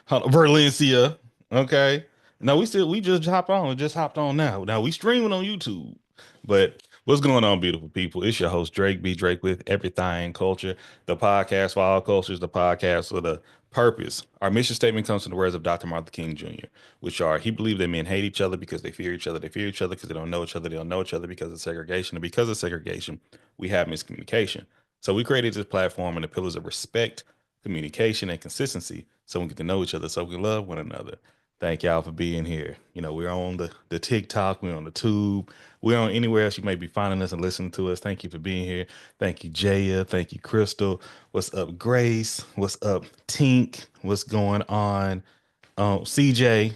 Valencia. Okay. No, we just hopped on. Just hopped on now. Now we streaming on YouTube. But what's going on, beautiful people? It's your host Drake B. Drake with Everything Culture, the podcast for all cultures, the podcast with a purpose. Our mission statement comes from the words of Dr. Martin King Jr., which are he believed that men hate each other because they fear each other. They fear each other because they don't know each other. They don't know each other because of segregation. And because of segregation, we have miscommunication. So we created this platform and the pillars of respect, communication, and consistency so we get to know each other, so we love one another. Thank y'all for being here. You know, we're on the TikTok, we're on the Tube, we're on anywhere else you may be finding us and listening to us. Thank you for being here. Thank you, Jaya. Thank you, Crystal. What's up, Grace? What's up, Tink? What's going on? CJ,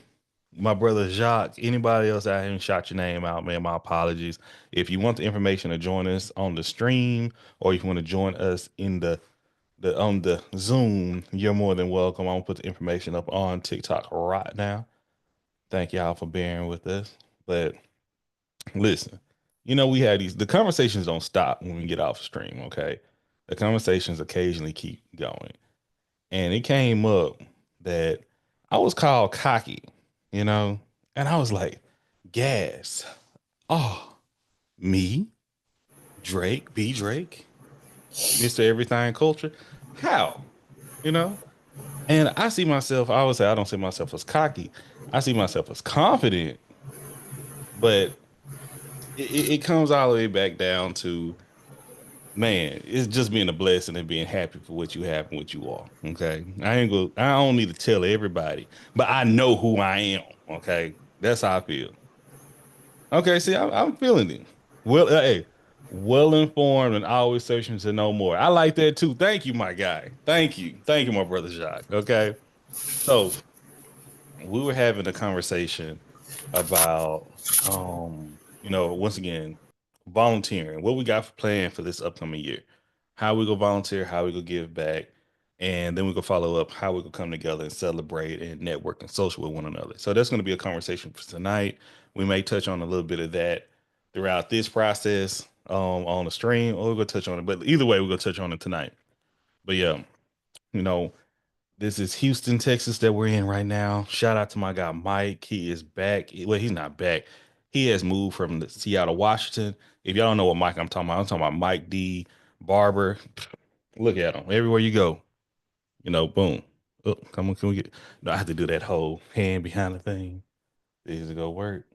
my brother Jacques, anybody else I haven't shot your name out, man, my apologies. If you want the information to join us on the stream or if you want to join us in the on the Zoom, you're more than welcome. I'm gonna put the information up on TikTok right now. Thank y'all for bearing with us. But listen, you know, we had the conversations don't stop when we get off stream, okay? The conversations occasionally keep going. And it came up that I was called cocky, you know, and I was like, gas. Oh, me, Drake, B Drake, Mr. Everything Culture. How? You know? And I see myself, I would say I don't see myself as cocky. I see myself as confident, but it comes all the way back down to, man, it's just being a blessing and being happy for what you have and what you are. Okay. I don't need to tell everybody, but I know who I am. Okay. That's how I feel. Okay. See, I'm feeling it. Well, hey, well informed and always searching to know more. I like that too. Thank you, my guy. Thank you. Thank you, my brother Jacques. Okay. So, we were having a conversation about once again volunteering, what we got planned for this upcoming year, how we go volunteer, how we go give back, and then we go follow up how we go come together and celebrate and network and social with one another. So that's going to be a conversation for tonight. We may touch on a little bit of that throughout this process on the stream, or we're gonna touch on it, but either way we're gonna touch on it tonight. But yeah, you know, this is Houston, Texas that we're in right now. Shout out to my guy Mike. He is back. Well, he's not back. He has moved from Seattle, Washington. If y'all don't know what Mike I'm talking about Mike D. Barber. Look at him. Everywhere you go, boom. Oh, come on, can we get no, I have to do that whole hand behind the thing. This is gonna work.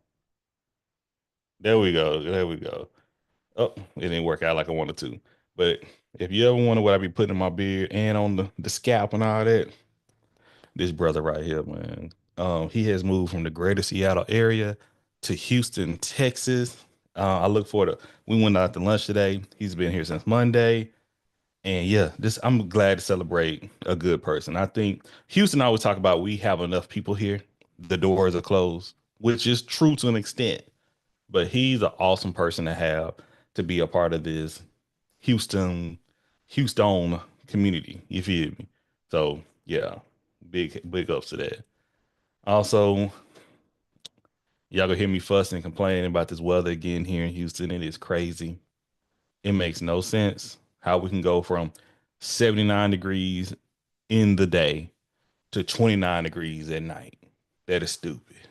There we go. There we go. Oh, it didn't work out like I wanted to. But if you ever wonder what I be putting in my beard and on the scalp and all that, this brother right here, man. He has moved from the greater Seattle area to Houston, Texas. I look forward to. We went out to lunch today. He's been here since Monday, and yeah, this I'm glad to celebrate a good person. I think Houston always talk about we have enough people here. The doors are closed, which is true to an extent. But he's an awesome person to have to be a part of this Houston, Houston community. You feel me? So yeah, big ups to that. Also, y'all gonna hear me fussing and complaining about this weather again here in Houston. It is crazy. It makes no sense how we can go from 79 degrees in the day to 29 degrees at night. That is stupid.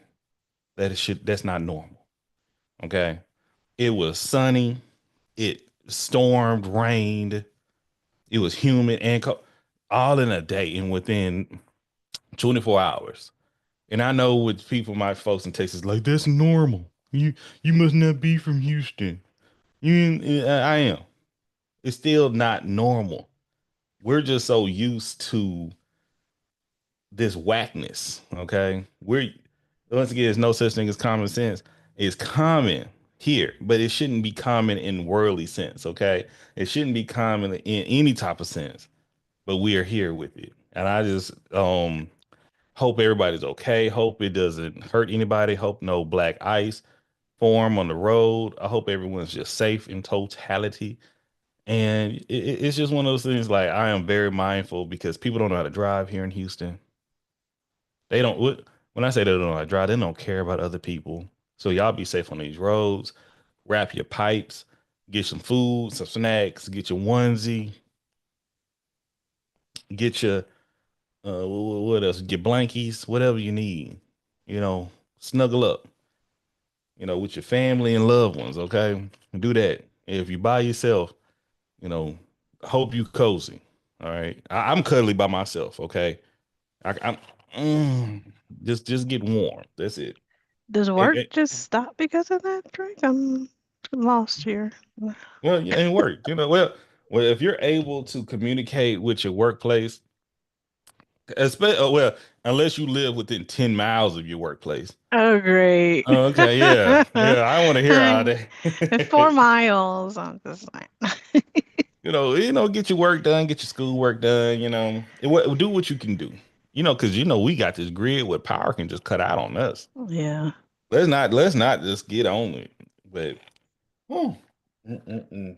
That is shit. That's not normal. Okay. It was sunny. It stormed, rained. It was humid and all in a day and within 24 hours. And I know with people, my folks in Texas, like that's normal. You must not be from Houston. I am. It's still not normal. We're just so used to this whackness. Okay, we're once again, there's no such thing as common sense. It's common here, but it shouldn't be common in worldly sense. Okay, it shouldn't be common in any type of sense. But we are here with it, and I just hope everybody's okay. Hope it doesn't hurt anybody. Hope no black ice form on the road. I hope everyone's just safe in totality. And it's just one of those things like I am very mindful because people don't know how to drive here in Houston. They don't, when I say they don't know how to drive, they don't care about other people. So y'all be safe on these roads. Wrap your pipes, get some food, some snacks, get your onesie, get your What else? Get blankies, whatever you need. You know, snuggle up. With your family and loved ones. Okay, do that. If you by yourself, you know, hope you cozy. All right, I'm cuddly by myself. Okay, I'm mm, just get warm. That's it. Does And, work and- just stop because of that, Drake? I'm lost here. well, yeah, and work. Well, if you're able to communicate with your workplace, especially well, unless you live within 10 miles of your workplace. Oh, great. Oh, okay, yeah, yeah. I want to hear all Four that. miles. I'm just like, Get your work done, get your schoolwork done. Do what you can do. Because we got this grid where power can just cut out on us. yeah. Let's not just get on it. But oh, mm-mm-mm.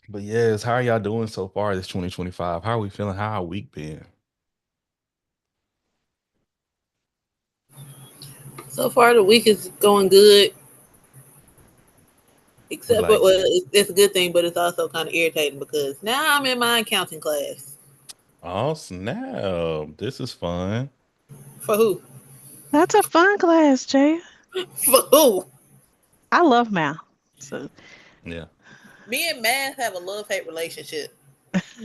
But yes, how are y'all doing so far this 2025? How are we feeling? How our week been? So far, the week is going good, We except for, like, well, it's a good thing, but it's also kind of irritating because now I'm in my accounting class. oh snap, this is fun. For who? That's a fun class, Jay. For who? I love math. So, Yeah. Me and math have a love hate relationship.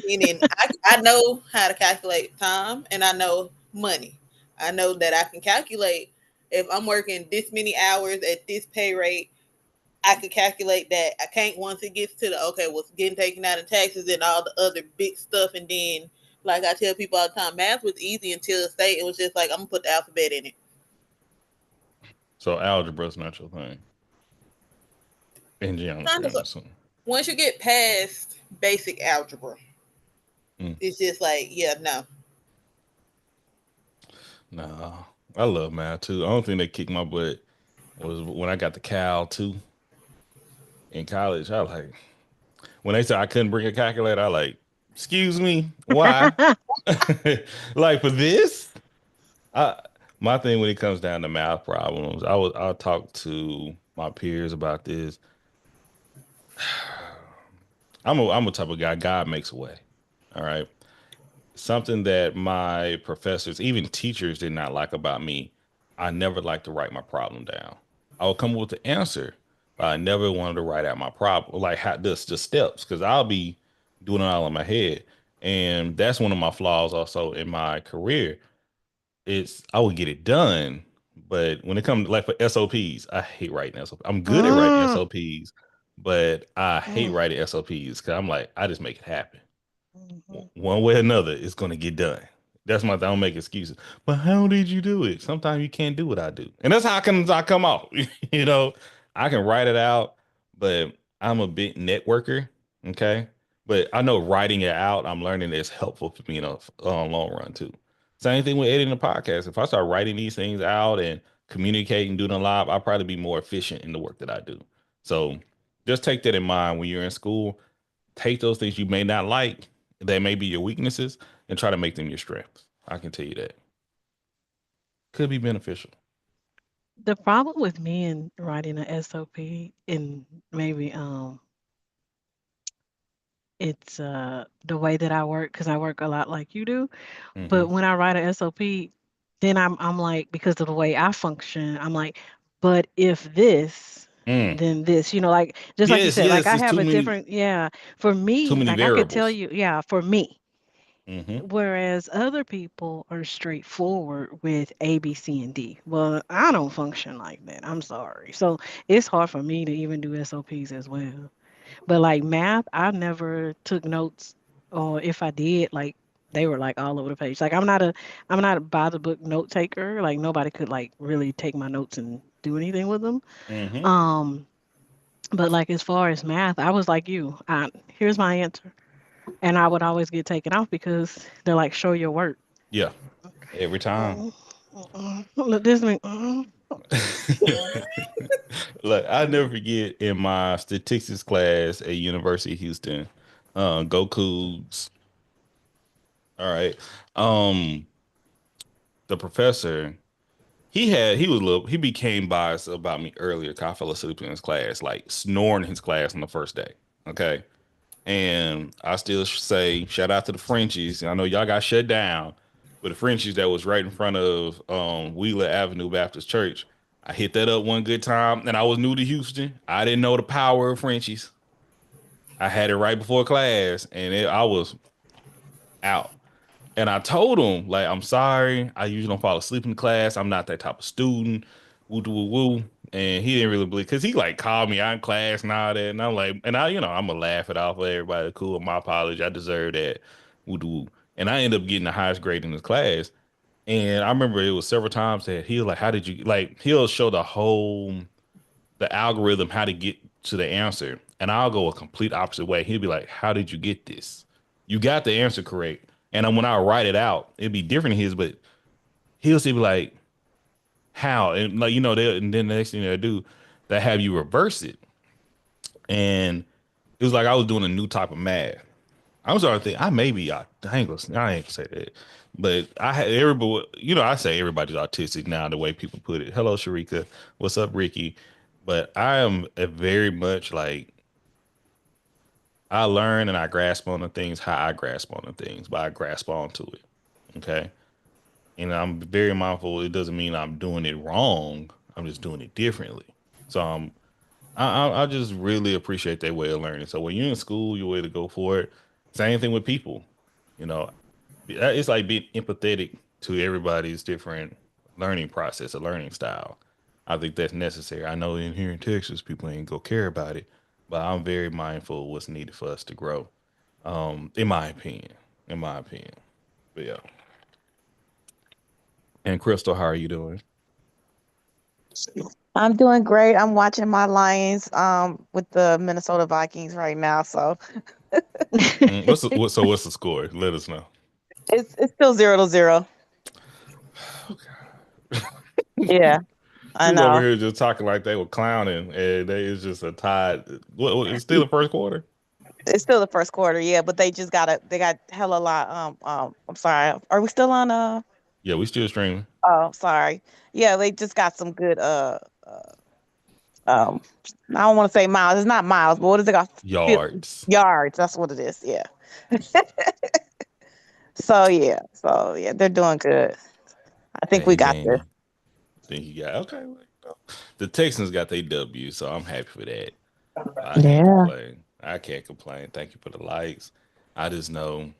Meaning, I know how to calculate time and I know money. I know that I can calculate if I'm working this many hours at this pay rate. I could calculate that. I can't once it gets to the okay, what's getting taken out of taxes and all the other big stuff, and then like I tell people all the time, math was easy until state. It was just like I'm gonna put the alphabet in it. So algebra's not your thing, and Kind geometry, of. I'm assuming. Once you get past basic algebra, Mm. it's just like yeah, no. No, I love math too. The only thing that kicked my butt was when I got the Cal too in college. I was like, when they said I couldn't bring a calculator, I like, excuse me, why? Like for this? I My thing when it comes down to math problems, I'll talk to my peers about this. I'm a type of guy. God makes a way. All right. Something that my professors, even teachers, did not like about me. I never liked to write my problem down. I would come up with the answer, but I never wanted to write out my problem, like how this the steps, because I'll be doing it all in my head, and that's one of my flaws also in my career. It's I would get it done, but when it comes like for SOPs, I hate writing SOPs. I'm good at writing mm, SOPs, but I hate mm, writing SOPs because I'm like I just make it happen mhm. one way or another, it's gonna get done. That's my thing. I don't make excuses. But how did you do it? Sometimes you can't do what I do, and that's how I come out. you know, I can write it out, but I'm a big networker. Okay, but I know writing it out, I'm learning is helpful for me in a long run too. Same thing with editing the podcast. If I start writing these things out and communicating, doing them live, I'll probably be more efficient in the work that I do. So just take that in mind when you're in school. Take those things you may not like, that may be your weaknesses, and try to make them your strengths. I can tell you that could be beneficial. The problem with me in writing a SOP and maybe it's the way that I work because I work a lot like you do. Hmm. But when I write a SOP, then I'm like because of the way I function, I'm like, but if this, Mm. then this, like just like you Yes, said, like yes. I It's have a different, yeah. For too me, many like I could tell variables. you, yeah, for me. Hmm. Whereas other people are straightforward with A, B, C, and D. Well, I don't function like that. I'm sorry. So it's hard for me to even do SOPs as well. But like math, I never took notes, or if I did, like they were like all over the page. Like I'm not a by the book note taker. Like nobody could like really take my notes and do anything with them. Hmm. Um, but like as far as math, I was like you. Here's my answer, and I would always get taken off because they're like, show your work. Yeah, every time. Oh, look, this me. Look, I never forget in my statistics class at University of Houston, go Cougs. All right. Um, the professor, he became biased about me earlier 'cause I fell asleep in his class, like snoring in his class on the first day. Okay. And I still say shout out to the Frenchies. I know y'all got shut down, but the Frenchies that was right in front of Wheeler Avenue Baptist Church, I hit that up one good time. And I was new to Houston. I didn't know the power of Frenchies. I had it right before class, and I was out. And I told him, like, I'm sorry. I usually don't fall asleep in class. I'm not that type of student. Woo woo woo. And he didn't really believe because he like called me out in class and all that. And I'm like, and I'm gonna laugh it off with everybody. Cool, my apology. I deserve that. Woo woo. And I ended up getting the highest grade in his class. And I remember it was several times that he was like, how did you like he'll show the algorithm how to get to the answer. And I'll go a complete opposite way. He'll be like, how did you get this? You got the answer correct. And then when I write it out, it'd be different than his, but he'll still be like, how? And like, and then the next thing they'll do, they have you reverse it. And it was like I was doing a new type of math. I'm sorry, I maybe I ain't gonna say that, but I had everybody. I say everybody's autistic now. The way people put it. Hello, Sharika. What's up, Ricky? But I am a very much like I learn and I grasp on the things how I grasp on the things, but I grasp onto it. Okay. And I'm very mindful. It doesn't mean I'm doing it wrong. I'm just doing it differently. So I just really appreciate that way of learning. So when you're in school, your way to go for it. Same thing with people. You know, it's like being empathetic to everybody's different learning process, a learning style. I think that's necessary. I know in here in Texas, people ain't gonna care about it, but I'm very mindful of what's needed for us to grow. In my opinion, in my opinion. But yeah. And Crystal, how are you doing? I'm doing great. I'm watching my Lions with the Minnesota Vikings right now. So What's the score? Let us know. it's still 0-0. Yeah, I People over know. here just talking like they were clowning, and they is just a tied. It's still the first quarter. It's still the first quarter, yeah, but they got hella lot I'm sorry. Are we still on Yeah, we still streaming oh sorry. Yeah, they just got some good um I don't want to say miles. It's not miles, but what is it called? yards. Yards, that's what it is, yeah. So yeah, they're doing good. I think we got this. Amen. Think you got okay. The Texans got their W, so I'm happy for that. I can't Yeah. complain. I can't complain. Thank you for the likes. I just know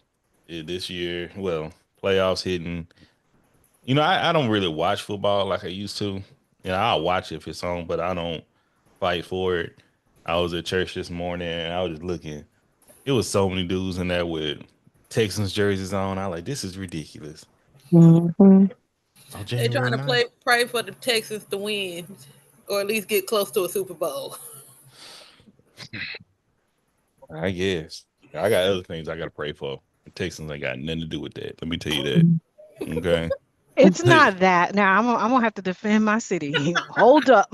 this year, well, playoffs hitting. I don't really watch football like I used to. I'll watch it if it's on, but I don't fight for it. I was at church this morning and I was just looking. It was so many dudes in there with Texans jerseys on. I like this is ridiculous. Hmm. On They January trying to 9th. pray for the Texans to win, or at least get close to a Super Bowl. I guess. I got other things I gotta pray for. The Texans ain't got nothing to do with that. Let me tell you that. Okay. It's not that. Now I'm gonna have to defend my city. Hold up,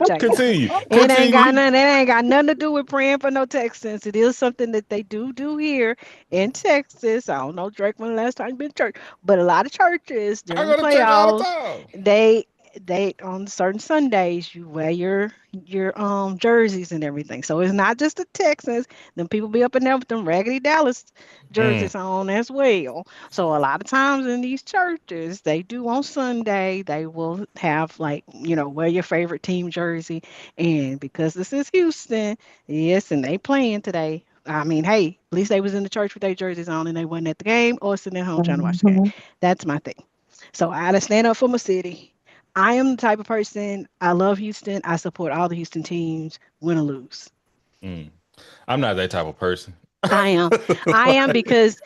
Jacob. Continue. It ain't got Continue. nothing. It ain't got nothing to do with praying for no Texans. It is something that they do here in Texas. I don't know, Drake, when the last time you been to church, but a lot of churches I during the go to church all the playoffs, time. they on certain Sundays you wear your jerseys and everything. So it's not just the Texans. Them people be up in there with them raggedy Dallas Mm, jerseys on as well. So a lot of times in these churches, they do on Sunday, they will have like, wear your favorite team jersey. And because this is Houston, yes, and they playing today. I mean, hey, at least they was in the church with their jerseys on and they wasn't at the game or sitting at home trying to watch the game. Hmm. That's my thing. So I gotta stand up for my city. I am the type of person, I love Houston. I support all the Houston teams, win or lose. mm. I'm not that type of person. I am. I am because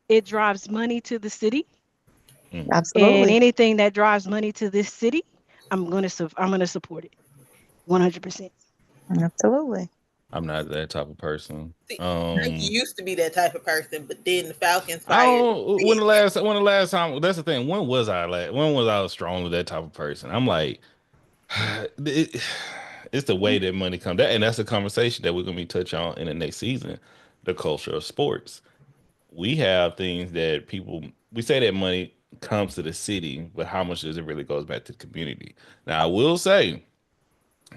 it drives money to the city, Mm, and Absolutely. anything that drives money to this city, I'm gonna support it 100%. Absolutely. I'm not that type of person. See, Drake used to be that type of person, but then the Falcons I fired don't him. when the last time that's the thing. When was I strongly that type of person? I'm like it, it's the way that money comes. And that's a conversation that we're gonna be touch on in the next season, the culture of sports. We have things that we say that money comes to the city, but how much does it really goes back to the community? Now I will say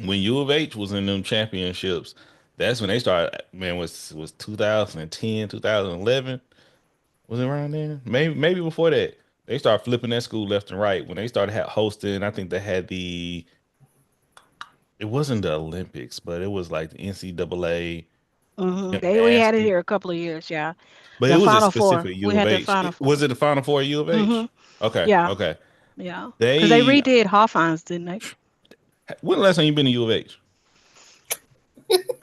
when U of H was in them championships, That's when they started. Man, was 2010, 2011. Was it around then? Maybe before that. They started flipping that school left and right when they started hosting. I think they had the. It wasn't the Olympics, but it was like the NCAA We had it gymnastics. here a couple of years, yeah. But it The was a Final Four. specific We U of had the H. Final Four. Was it the Final Four at U of Mm-hmm. H? Okay, Yeah, okay. yeah. Because they They redid Hawthorne's, didn't they? when the last time you been to U of H?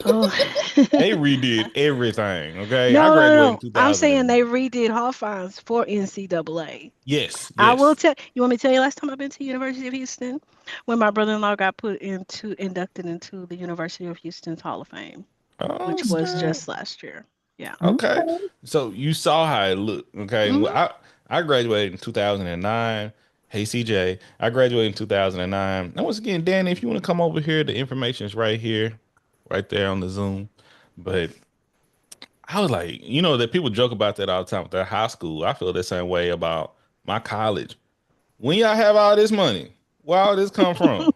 Oh. They redid everything. Okay, I No, no, graduated in no. I'm 2000 saying they and redid Hawthorne's for NCAA. yes, I will yes. tell you. Want me to tell you last time I've been to University of Houston when my brother-in-law got inducted into the University of Houston's Hall of Fame, Oh, which was snap. just last year. Yeah. Okay. Okay. So you saw how it looked. Okay. Well, Hmm. I graduated in 2009. Hey CJ, I graduated in 2009. And once again, Danny, if you want to come over here, the information is right here, right there on the Zoom. But I was like, that people joke about that all the time with their high school. I feel the same way about my college. When y'all have all this money, where all this come from?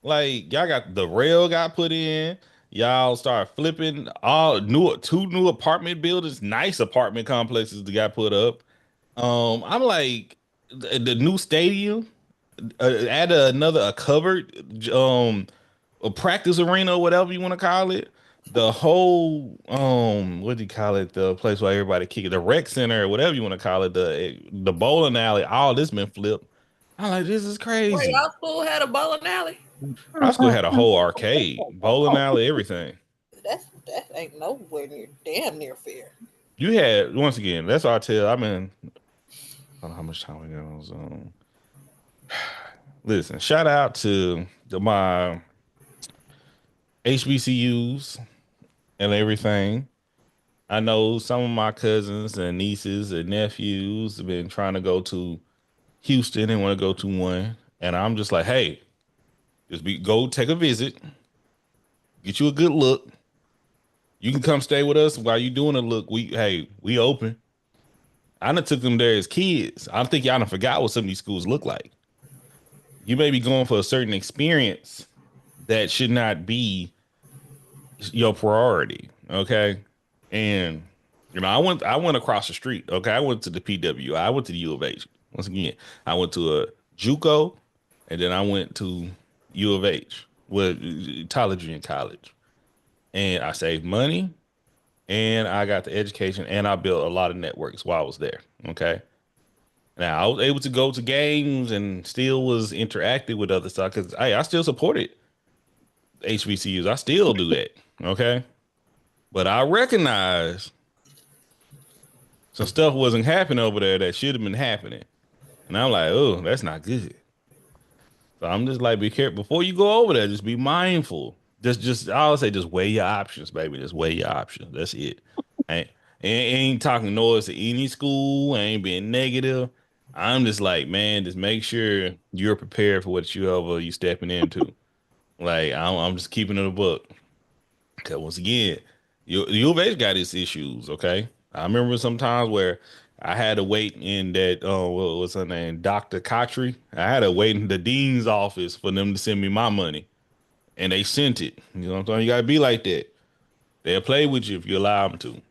Like y'all got the rail got put in. Y'all start flipping all two new apartment buildings, nice apartment complexes that got put up. I'm like the new stadium, add another a covered a practice arena or whatever you want to call it. The whole what do you call it? The place where everybody kick it, the rec center or whatever you want to call it, the bowling alley, all this been flipped. I'm like, this is Wait, crazy. y'all school had a bowling alley? Our school had a whole arcade, bowling alley, everything. That ain't nowhere near damn near fair. You had once again. That's what I tell. I mean, I don't know how much time we got on Zoom. Listen, shout out to my HBCUs and everything. I know some of my cousins and nieces and nephews have been trying to go to Houston and want to go to one, and I'm just like, hey, go take a visit, get you a good look. You can come stay with us while you doing a look. We open. I done took them there as kids. I think y'all done forgot what some of these schools look like. You may be going for a certain experience that should not be your priority. Okay. And I went across the street. Okay. I went to the PW. I went to the U of H. Once again, I went to a JUCO and then I went to U of H with Tyler Junior College. And I saved money and I got the education and I built a lot of networks while I was there. Okay. Now I was able to go to games and still was interactive with other stuff because I still supported HBCUs. I still do that. Okay. But I recognize some stuff wasn't happening over there that should have been happening. And I'm like, oh, that's not good. So I'm just like, be careful before you go over there. Just be mindful. I'll say, just weigh your options, baby. Just weigh your options. That's it. Ain't talking noise to any school. I ain't being negative. I'm just like, man, just make sure you're prepared for what you stepping into. Like, I'm just keeping it a book. Cause once again, U of H got its issues. Okay, I remember sometimes where I had to wait in that what was her name, Dr. Kotri. I had to wait in the dean's office for them to send me my money, and they sent it. You know what I'm saying? You gotta be like that. They'll play with you if you allow them to.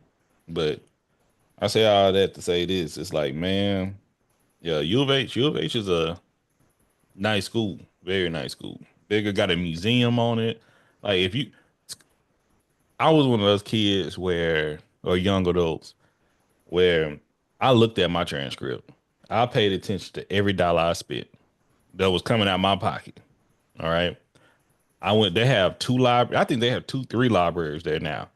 But I say all that to say this: it's like, man, yeah, U of H is a nice school, very nice school. They got a museum on it. Like if you I was one of those kids or young adults, where I looked at my transcript. I paid attention to every dollar I spent that was coming out my pocket. All right. They have two libraries. I think they have three libraries there now.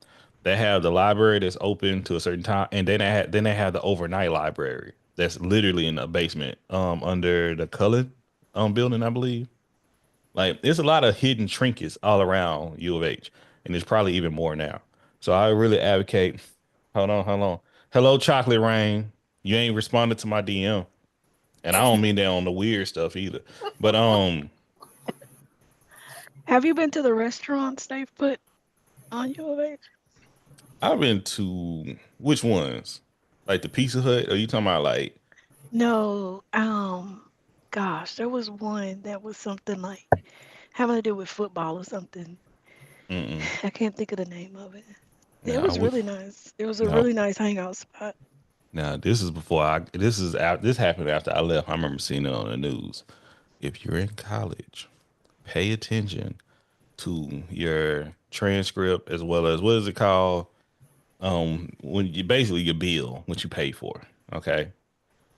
They have the library that's open to a certain time, and then they have the overnight library that's literally in the basement, under the Cullen, building, I believe. Like there's a lot of hidden trinkets all around U of H, and there's probably even more now. So I really advocate. Hold on, hold on. Hello, Chocolate Rain. You ain't responded to my DM, and I don't mean that on the weird stuff either. But Have you been to the restaurants they've put on U of H? I've been to which ones? Like the Pizza Hut? Are you talking about like? No. Gosh, there was one that was something like having to do with football or something. Mm-mm. I can't think of the name of it. It Now was we really nice. It was a no. really nice hangout spot. Now this is before I. This happened after I left. I remember seeing it on the news. If you're in college, pay attention to your transcript as well as what is it called? When you basically your bill, what you pay for. Okay.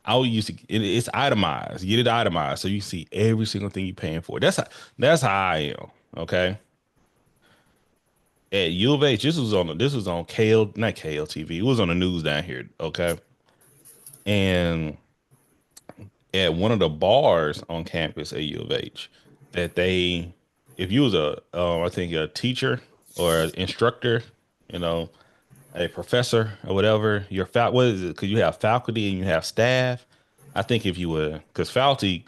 I would use it's itemized. You get it itemized, so you see every single thing you're paying for. That's how I am. Okay. At U of H, this was on KL, not KLTV. It was on the news down here. Okay. And at one of the bars on campus at U of H, that if you was I think a teacher or an instructor, you know, a professor or whatever, what is it? Because you have faculty and you have staff. I think if you were, because faculty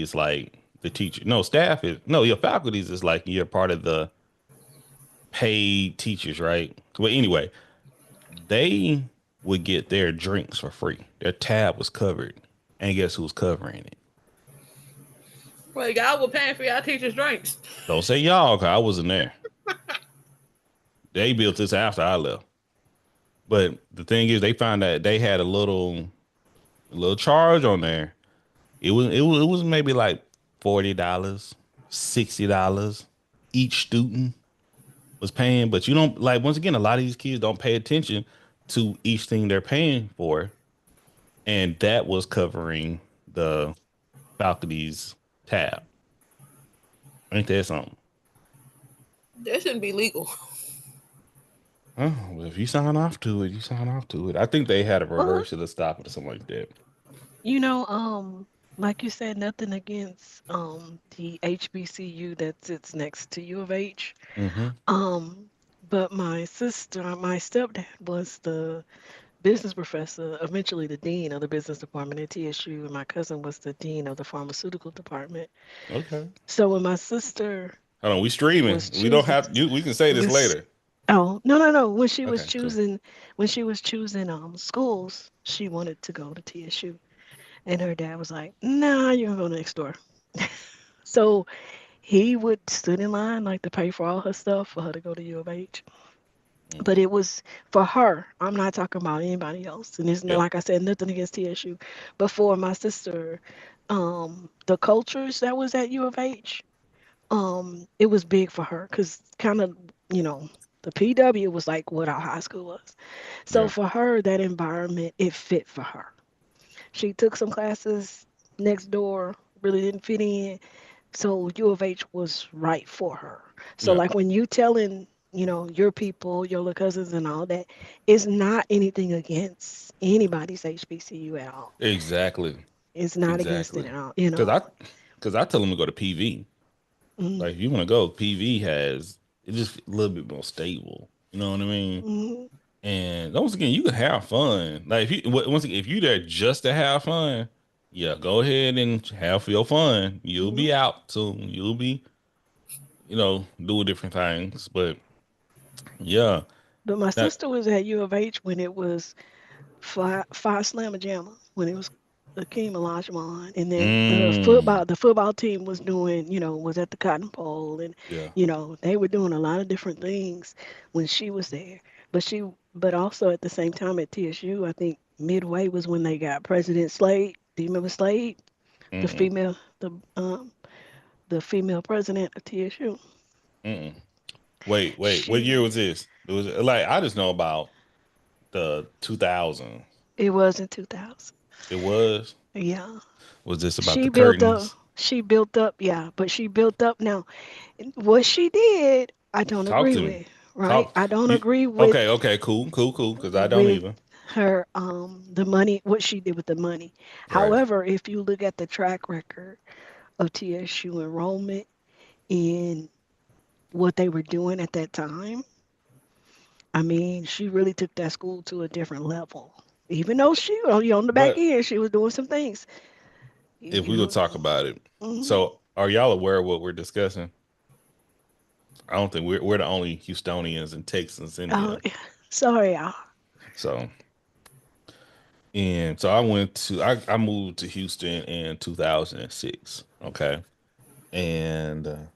is like the teacher. No, staff is no, your faculties is like you're part of the paid teachers, right? Well, anyway, they would get their drinks for free. Their tab was covered, and guess who's covering it? Well, y'all were paying for y'all teachers' drinks. Don't say y'all, cause I wasn't there. They built this after I left. But the thing is, they found that they had a little charge on there. It was maybe like $40, $60 each student was paying. But you don't like once again, a lot of these kids don't pay attention to each thing they're paying for, and that was covering the faculty's tab. Ain't that something? That shouldn't be legal. Oh, well, if you sign off to it, you sign off to it. I think they had a Well, reverse to the stop it or something like that. you know, like you said, nothing against the HBCU that sits next to U of H. Mm-hmm. Um, but my stepdad was the business professor, eventually the dean of the business department at TSU, and my cousin was the dean of the pharmaceutical department. Okay. So when my sister Hold on, we streaming. was We don't choosing, have you. We can say this was later. oh no, when she was Okay, cool. choosing schools, she wanted to go to TSU, and her dad was like, "Nah, you're gonna go next door." So he would stood in line like to pay for all her stuff for her to go to U of H. But Mm-hmm. it was for her. I'm not talking about anybody else. And it's not Yep. like I said, nothing against TSU. But for my sister, the cultures that was at U of H, it was big for her because kind of, you know, the PW was like what our high school was. So Yeah. for her, that environment, it fit for her. She took some classes next door, really didn't fit in. So U of H was right for her. So Yeah. like when you telling, you know, your people, your little cousins and all that, it's not anything against anybody's HBCU at all. Exactly. It's not against it Exactly. at all, you Cause know. I, cause I tell them to go to PV. Mm-hmm. Like if you want to go, PV has it's just a little bit more stable. You know what I mean? Mm-hmm. And once again, you can have fun. Like once again, if you there just to have fun, yeah, go ahead and have your fun. You'll Mm-hmm. be out soon. You'll be, doing different things. But yeah, But my that. sister was at U of H when it was Phi Slamma Jamma, when it was Akeem Olajuwon, and then Mm, the football team was doing, was at the Cotton Bowl, and yeah. they were doing a lot of different things when she was there. But also at the same time at TSU, I think midway was when they got President Slade. Do you remember Slade, the Mm-mm, female, the female president of TSU? mm-mm. Wait. What year She, was this? It was like I just know about the 2000. it was in 2000. It was. Yeah. Was this about She the built up. curtains? She built up, yeah, but she built up now. What she did, I don't Talk agree to me. with, right? Talk. I don't You. agree with Okay. Cool. Because I don't with even. her the money, what she did with the money. Right. However, if you look at the track record of TSU enrollment and what they were doing at that time, I mean, she really took that school to a different level. Even though she on the back But end, she was doing some things. if You we would know. talk about it, Hmm. so are y'all aware of what we're discussing? I don't think we're the only Houstonians and Texans in Oh, here. sorry, y'all. So and so I moved to Houston in 2006. Okay. And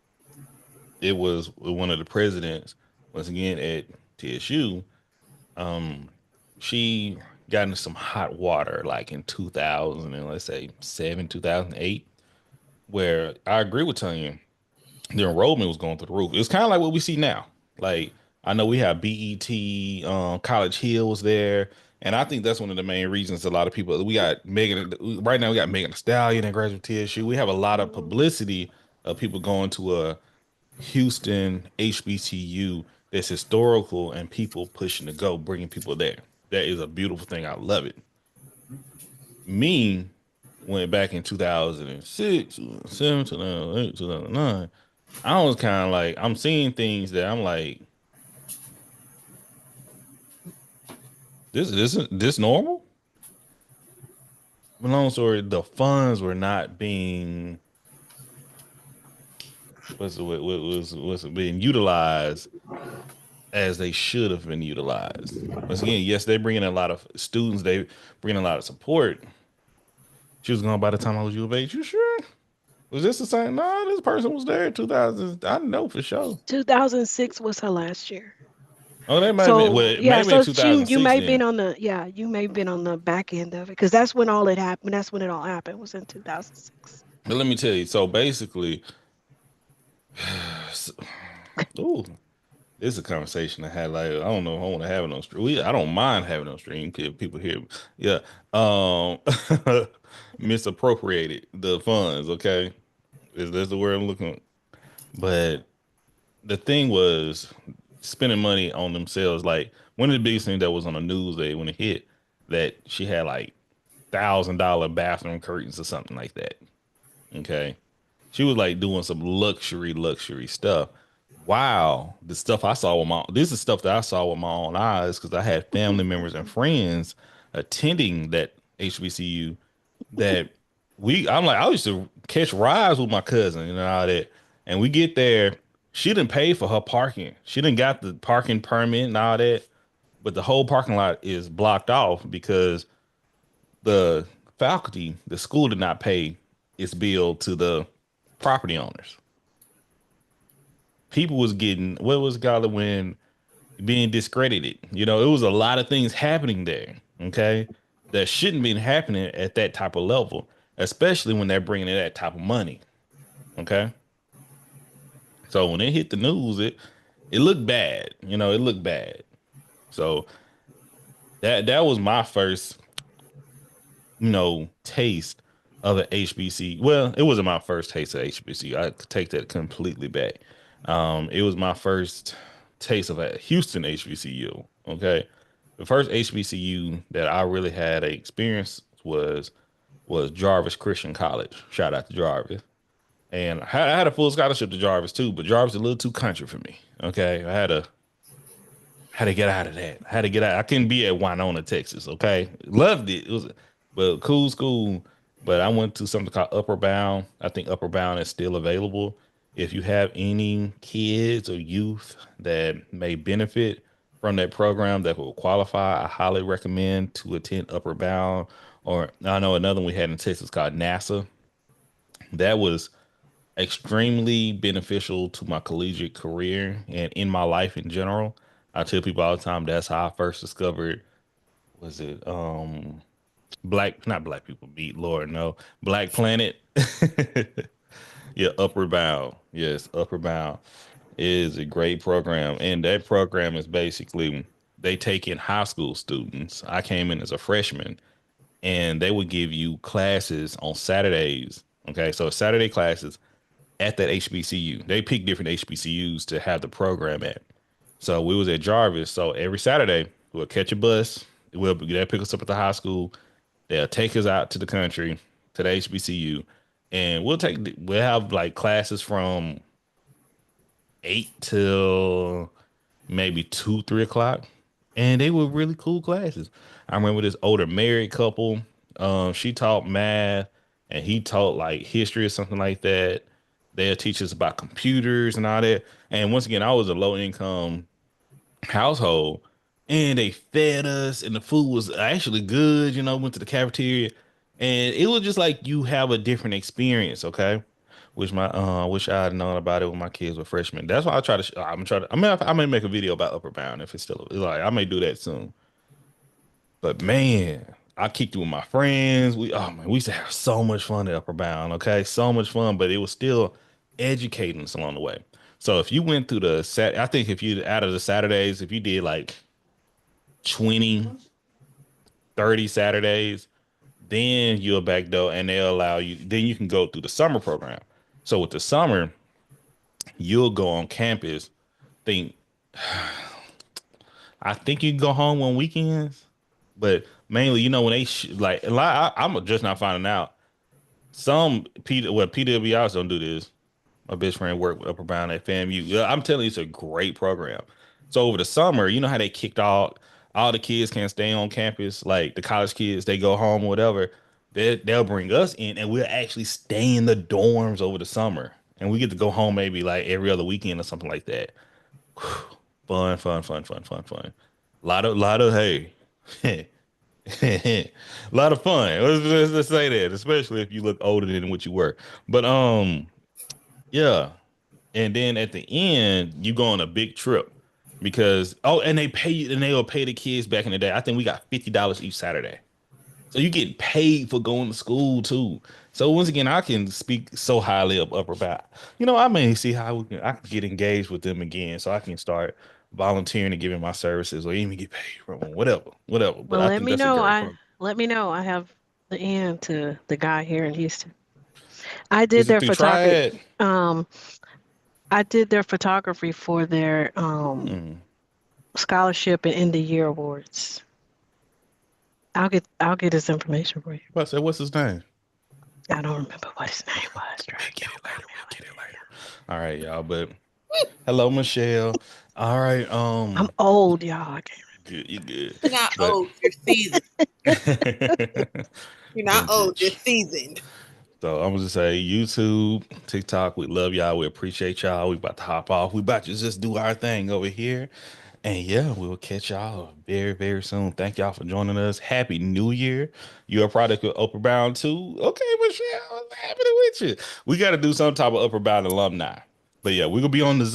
it was one of the presidents once again at TSU. Um, she got into some hot water like in 2000 and let's say 2008, where I agree with Tanya, the enrollment was going through the roof. It's kind of like what we see now. Like I know we have BET, College Hill was there, and I think that's one of the main reasons a lot of people. We got Megan right now. We got Megan Thee Stallion at graduate TSU. We have a lot of publicity of people going to a Houston HBCU that's historical and people pushing to go, bringing people there. That is a beautiful thing. I love it. Me went back in 2006, 2007, 2008, 2009. I was kind of like, I'm seeing things that I'm like, this isn't this normal. But long story, the funds were not being was being utilized as they should have been utilized. Once again, yes, they bring in a lot of students, they bring in a lot of support. She was gone by the time I was U of H. You sure? Was this the same? No, this person was there in 2000. I know for sure. 2006 was her last year. Oh, that might have been. So Well, yeah, maybe in so you 2006 may have been then. on the you may have been on the back end of it because that's when all it happened. That's when it all happened was in 2006. But let me tell you. So basically, ooh, this is a conversation I had. Like, I don't know if I want to have it on stream. I don't mind having it on stream if people hear. Yeah. Misappropriated the funds. Okay, is that's the word I'm looking? But the thing was spending money on themselves. Like one of the biggest things that was on the news day when it hit that she had like $1,000 bathroom curtains or something like that. Okay, she was like doing some luxury stuff. Wow, the stuff I saw with my this is stuff that I saw with my own eyes because I had family members and friends attending that HBCU that I'm like I used to catch rides with my cousin and all that, and we get there. She didn't pay for her parking. She didn't got the parking permit and all that, but the whole parking lot is blocked off because the faculty, the school did not pay its bill to the property owners. People was getting what was called when being discredited. You know, it was a lot of things happening there. Okay, that shouldn't be happening at that type of level, especially when they're bringing in that type of money. Okay, so when it hit the news, it looked bad. You know, it looked bad. So that was my first, taste of an HBC. Well, it wasn't my first taste of HBC. I take that completely back. It was my first taste of a Houston HBCU. Okay, the first HBCU that I really had a experience was Jarvis Christian College. Shout out to Jarvis. And I had a full scholarship to Jarvis too, but Jarvis is a little too country for me. Okay, I had to get out of that. I had to get out. I couldn't be at Winona, Texas. Okay, loved it. It was, but cool school. But I went to something called Upper Bound. I think Upper Bound is still available. If you have any kids or youth that may benefit from that program that will qualify, I highly recommend to attend Upper Bound. Or I know another one we had in Texas called NASA. That was extremely beneficial to my collegiate career and in my life in general. I tell people all the time that's how I first discovered was it black not black people meet Lord no Black Planet. Yeah, Upward Bound. Yes, Upward Bound is a great program. And that program is basically they take in high school students. I came in as a freshman and they would give you classes on Saturdays. Okay, so Saturday classes at that HBCU. They pick different HBCUs to have the program at. So we was at Jarvis. So every Saturday we'll catch a bus. They'll pick us up at the high school. They'll take us out to the country to the HBCU, and we'll have like classes from 8 till maybe 2, 3 o'clock, and they were really cool classes. I remember this older married couple. She taught math, and he taught like history or something like that. They'll teach us about computers and all that. And once again, I was a low income household, and they fed us, and the food was actually good. Went to the cafeteria, and it was just like you have a different experience. Okay, Wish I had known about it when my kids were freshmen. That's why I try to. I'm trying to. I mean, I may make a video about Upper Bound if it's still like I may do that soon. But man, I kicked it with my friends. We used to have so much fun at Upper Bound. Okay, so much fun, but it was still educating us along the way. So if you went through I think if you out of the Saturdays, if you did like 20, 30 Saturdays, then you're back door and they'll allow you. Then you can go through the summer program. So with the summer, you'll go on campus. Think I think you can go home on weekends, but mainly, when they like a lot, I'm just not finding out. Some PWIs don't do this. My best friend worked with Upper Bound at FAMU. Yeah, I'm telling you, it's a great program. So over the summer, you know how they kicked all the kids can't stay on campus, like the college kids, they go home or whatever. They'll bring us in, and we'll actually stay in the dorms over the summer, and we get to go home maybe like every other weekend or something like that. Fun, fun, fun, fun, fun, fun. Lot of hey, a lot of fun. Let's say that, especially if you look older than what you were. But yeah. And then at the end, you go on a big trip because and they pay you, and they will pay the kids back in the day. I think we got $50 each Saturday. So you get paid for going to school too. So once again, I can speak so highly of Upper Bound. I may see how I can get engaged with them again, so I can start volunteering and giving my services, or even get paid from them, whatever. But Well, I let think me that's a know. great program. Let me know. I have the end to the guy here in Houston. I did Is it their through photography. Triad? I did their photography for their scholarship and end of year awards. I'll get his information for you. What's his name? I don't remember what his name was. We'll get it later. We'll get it later. All right, y'all. But hello, Michelle. All right. I'm old, y'all. I can't Good. You good? You're not old. You're seasoned. You're not old. You're Vintage. seasoned. So I'm gonna just say YouTube, TikTok. We love y'all. We appreciate y'all. We about to hop off. We about to just do our thing over here. And yeah, we'll catch y'all very, very soon. Thank y'all for joining us. Happy New Year. You're a product of Upper Bound too. Okay, Michelle, what's happening with you? We got to do some type of Upper Bound alumni. But yeah, we're gonna be on the Zoom.